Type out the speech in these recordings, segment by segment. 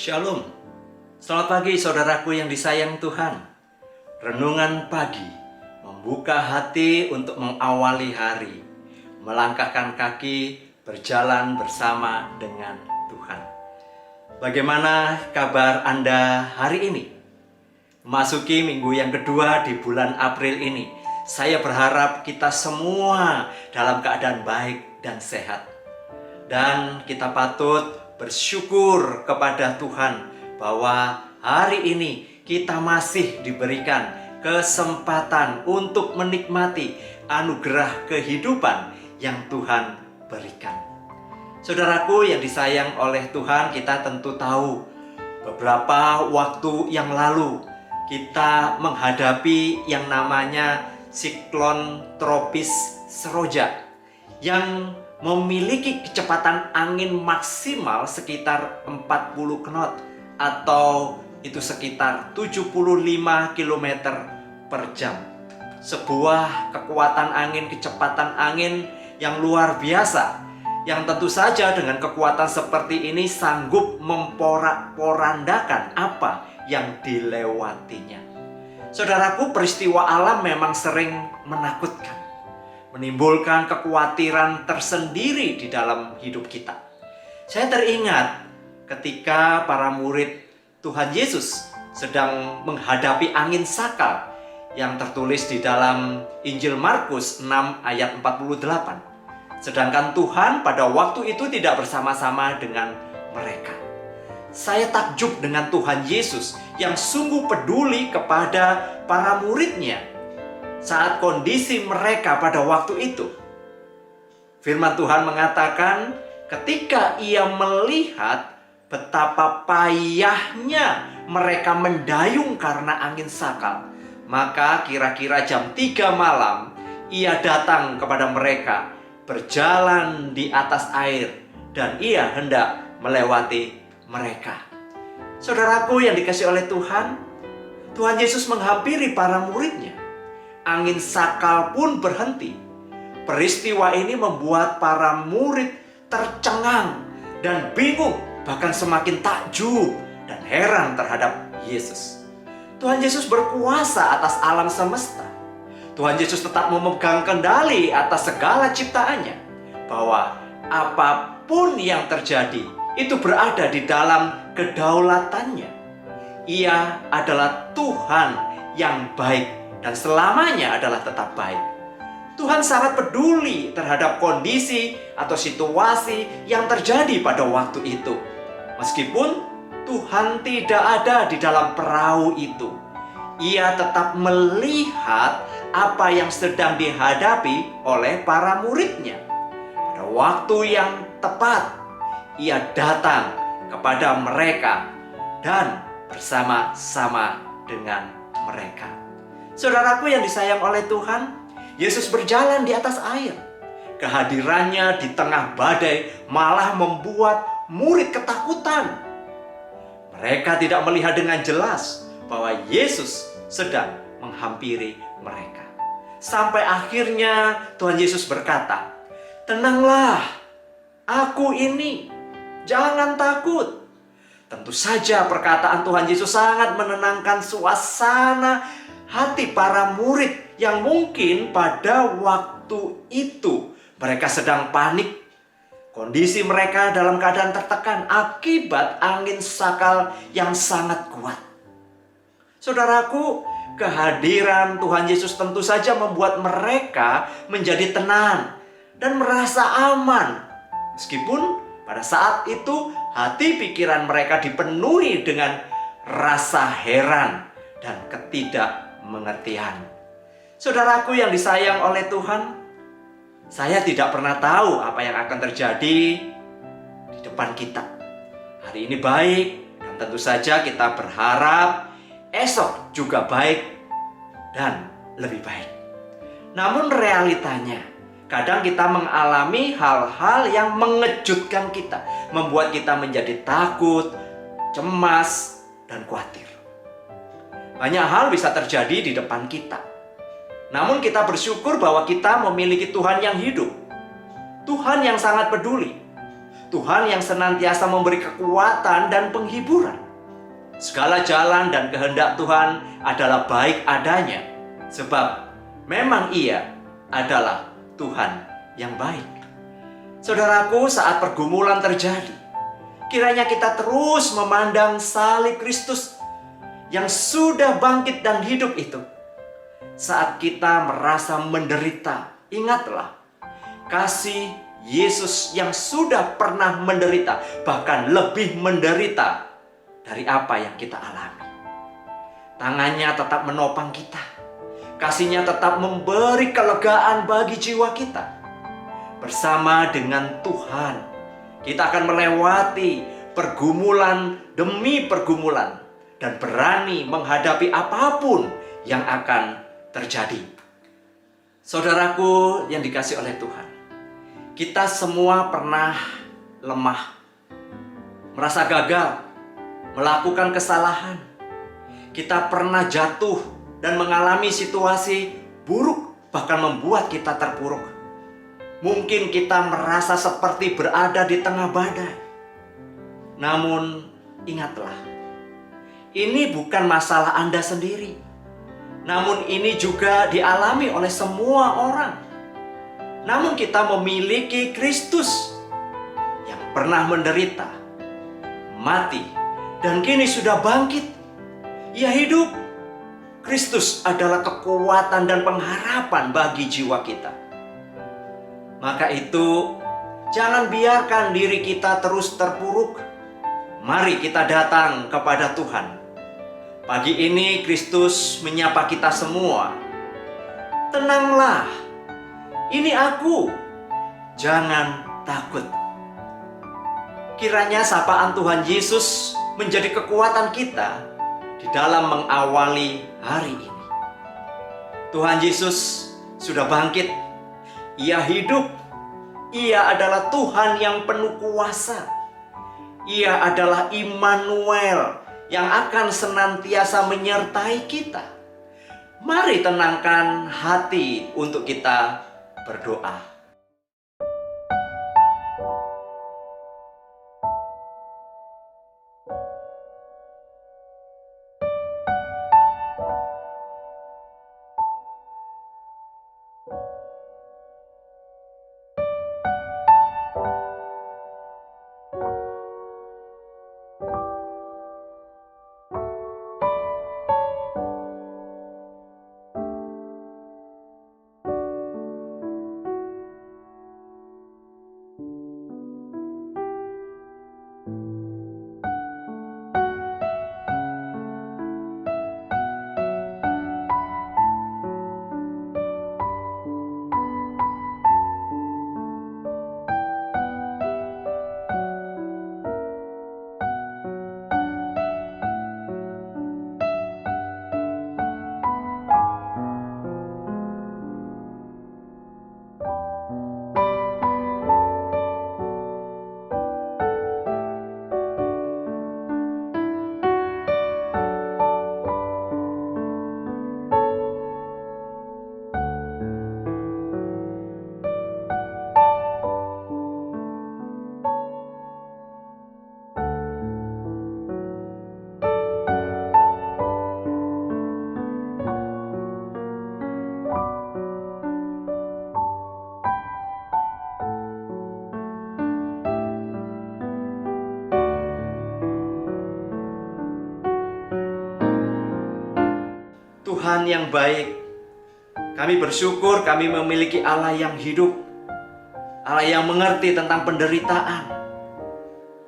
Shalom. Selamat pagi saudaraku yang disayang Tuhan. Renungan pagi membuka hati untuk mengawali hari, melangkahkan kaki, berjalan bersama dengan Tuhan. Bagaimana kabar Anda hari ini? Memasuki minggu yang kedua di bulan April ini, saya berharap kita semua dalam keadaan baik dan sehat. Dan kita patut bersyukur kepada Tuhan bahwa hari ini kita masih diberikan kesempatan untuk menikmati anugerah kehidupan yang Tuhan berikan. Saudaraku yang disayang oleh Tuhan, kita tentu tahu beberapa waktu yang lalu kita menghadapi yang namanya siklon tropis Seroja yang memiliki kecepatan angin maksimal sekitar 40 knot atau itu sekitar 75 km per jam. Sebuah kekuatan angin, kecepatan angin yang luar biasa, yang tentu saja dengan kekuatan seperti ini sanggup memporak-porandakan apa yang dilewatinya. Saudaraku, peristiwa alam memang sering menakutkan, menimbulkan kekhawatiran tersendiri di dalam hidup kita. Saya teringat ketika para murid Tuhan Yesus sedang menghadapi angin sakal yang tertulis di dalam Injil Markus 6 ayat 48. Sedangkan Tuhan pada waktu itu tidak bersama-sama dengan mereka. Saya takjub dengan Tuhan Yesus yang sungguh peduli kepada para muridnya saat kondisi mereka pada waktu itu. Firman Tuhan mengatakan ketika ia melihat betapa payahnya mereka mendayung karena angin sakal, maka kira-kira jam 3 malam ia datang kepada mereka, berjalan di atas air, dan ia hendak melewati mereka. Saudaraku yang dikasihi oleh Tuhan, Tuhan Yesus menghampiri para muridnya. Angin sakal pun berhenti. Peristiwa ini membuat para murid tercengang dan bingung, bahkan semakin takjub dan heran terhadap Yesus. Tuhan Yesus berkuasa atas alam semesta. Tuhan Yesus tetap memegang kendali atas segala ciptaannya, bahwa apapun yang terjadi itu berada di dalam kedaulatannya. Ia adalah Tuhan yang baik dan selamanya adalah tetap baik. Tuhan sangat peduli terhadap kondisi atau situasi yang terjadi pada waktu itu. Meskipun Tuhan tidak ada di dalam perahu itu, ia tetap melihat apa yang sedang dihadapi oleh para muridnya. Pada waktu yang tepat, ia datang kepada mereka dan bersama-sama dengan mereka. Saudaraku yang disayang oleh Tuhan, Yesus berjalan di atas air. Kehadirannya di tengah badai malah membuat murid ketakutan. Mereka tidak melihat dengan jelas bahwa Yesus sedang menghampiri mereka. Sampai akhirnya Tuhan Yesus berkata, "Tenanglah, aku ini, jangan takut." Tentu saja perkataan Tuhan Yesus sangat menenangkan suasana hati para murid yang mungkin pada waktu itu mereka sedang panik. Kondisi mereka dalam keadaan tertekan akibat angin sakal yang sangat kuat. Saudaraku, kehadiran Tuhan Yesus tentu saja membuat mereka menjadi tenang dan merasa aman. Meskipun pada saat itu hati pikiran mereka dipenuhi dengan rasa heran dan ketidakmengertian. Saudaraku yang disayang oleh Tuhan, saya tidak pernah tahu apa yang akan terjadi di depan kita. Hari ini baik, dan tentu saja kita berharap esok juga baik dan lebih baik. Namun realitanya, kadang kita mengalami hal-hal yang mengejutkan kita, membuat kita menjadi takut, cemas, dan khawatir. Banyak hal bisa terjadi di depan kita. Namun kita bersyukur bahwa kita memiliki Tuhan yang hidup, Tuhan yang sangat peduli, Tuhan yang senantiasa memberi kekuatan dan penghiburan. Segala jalan dan kehendak Tuhan adalah baik adanya, sebab memang Ia adalah Tuhan yang baik. Saudaraku, saat pergumulan terjadi, kiranya kita terus memandang salib Kristus yang sudah bangkit dan hidup itu. Saat kita merasa menderita, ingatlah kasih Yesus yang sudah pernah menderita, bahkan lebih menderita dari apa yang kita alami. Tangannya tetap menopang kita. Kasih-Nya tetap memberi kelegaan bagi jiwa kita. Bersama dengan Tuhan, kita akan melewati pergumulan demi pergumulan dan berani menghadapi apapun yang akan terjadi. Saudaraku yang dikasihi oleh Tuhan, kita semua pernah lemah, merasa gagal, melakukan kesalahan. Kita pernah jatuh dan mengalami situasi buruk, bahkan membuat kita terpuruk. Mungkin kita merasa seperti berada di tengah badai. Namun ingatlah, ini bukan masalah Anda sendiri. Namun ini juga dialami oleh semua orang. Namun kita memiliki Kristus yang pernah menderita, mati, dan kini sudah bangkit. Ia hidup. Kristus adalah kekuatan dan pengharapan bagi jiwa kita. Maka itu, jangan biarkan diri kita terus terpuruk. Mari kita datang kepada Tuhan. Pagi ini Kristus menyapa kita semua. Tenanglah, ini aku. Jangan takut. Kiranya sapaan Tuhan Yesus menjadi kekuatan kita di dalam mengawali hari ini. Tuhan Yesus sudah bangkit. Ia hidup. Ia adalah Tuhan yang penuh kuasa. Ia adalah Immanuel yang akan senantiasa menyertai kita. Mari tenangkan hati untuk kita berdoa. Tuhan yang baik, kami bersyukur kami memiliki Allah yang hidup, Allah yang mengerti tentang penderitaan.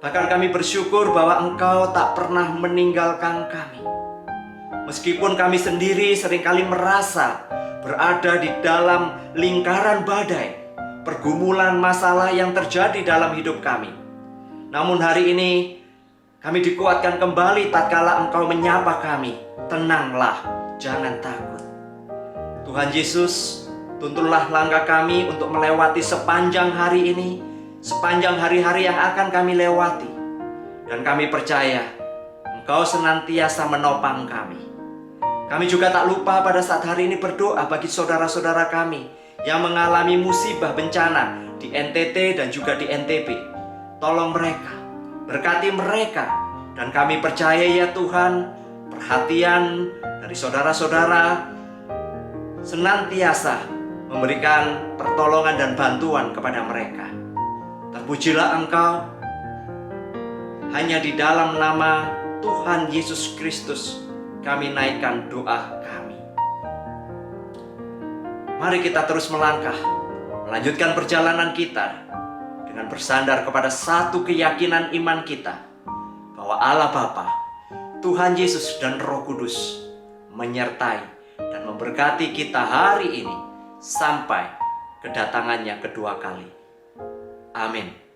Bahkan kami bersyukur bahwa Engkau tak pernah meninggalkan kami. Meskipun kami sendiri seringkali merasa berada di dalam lingkaran badai, pergumulan masalah yang terjadi dalam hidup kami. Namun hari ini kami dikuatkan kembali tatkala Engkau menyapa kami. Tenanglah, jangan takut. Tuhan Yesus, tuntunlah langkah kami untuk melewati sepanjang hari ini, sepanjang hari-hari yang akan kami lewati. Dan kami percaya Engkau senantiasa menopang kami. Kami juga tak lupa pada saat hari ini berdoa bagi saudara-saudara kami yang mengalami musibah bencana di NTT dan juga di NTB. tolong mereka, berkati mereka. Dan kami percaya ya Tuhan, perhatian dari saudara-saudara senantiasa memberikan pertolongan dan bantuan kepada mereka. Terpujilah Engkau, hanya di dalam nama Tuhan Yesus Kristus kami naikkan doa kami. Mari kita terus melangkah, melanjutkan perjalanan kita dengan bersandar kepada satu keyakinan iman kita, bahwa Allah Bapa, Tuhan Yesus dan Roh Kudus menyertai dan memberkati kita hari ini sampai kedatangannya kedua kali. Amin.